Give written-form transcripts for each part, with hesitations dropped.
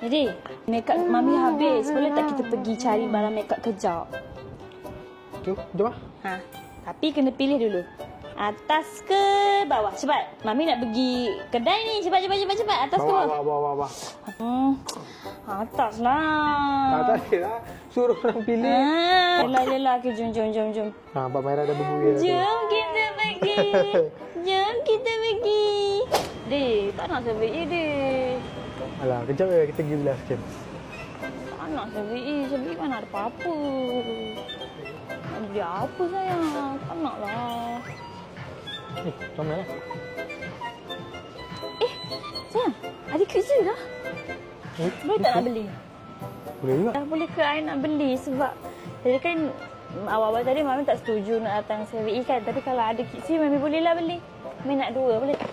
Jadi, makeup Mami habis. Boleh tak kita pergi cari barang makeup kejap? Tu, jom lah. Ha, tapi kena pilih dulu. Atas ke bawah? Cepat. Mami nak pergi kedai ni. Cepat. Atas ke bawah? Bawah. Atas lah. Tak ada lah. Suruh orang pilih. Yelah. Okay, jom. Abang Maira dah berbual. Jom kita pergi. Dek, tak nak survey dek. Alah, kejap je kita pergi belah sikit. Tak nak survey mana ada apa-apa. Nak beli apa sayang? Tak nak lah. Comel lah. Sayang, ada kuisu dah. Boleh tak nak beli? Boleh juga. Dah boleh ke I nak beli sebab tadi kan awal-awal tadi Mami tak setuju nak datang survey kan. Tapi kalau ada kuisu Mami bolehlah beli. Mami nak 2, boleh tak?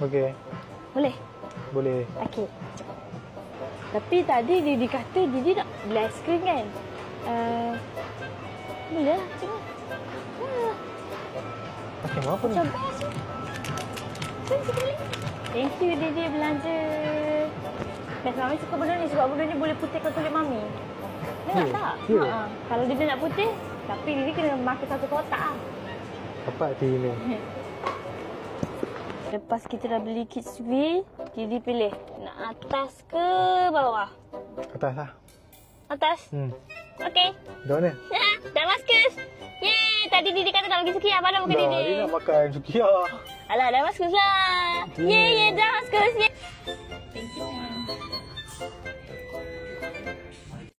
Okey. Boleh? Okey. Tapi tadi Didi kata Didi nak beli aiskrim kan? Boleh lah. Pakai apa ni? Coba sini. Sini. Thank you Didi belanja. Best Mami suka benda ni sebab benda ni boleh putihkan kulit Mami. Dia tak? Ya. Kalau Didi nak putih, tapi Didi kena makan satu kotak lah. Apa arti ni? Lepas kita dah beli kids wheel, Didi pilih nak atas ke bawah? Atas lah. Atas? Okey. Dah mana? Damascus. Yeay, tadi Didi kata nak pergi Sukiah. Mana bukan Didi? Dia nak makan Sukiah. Alah, Damascus lah. Yeay, Damascus.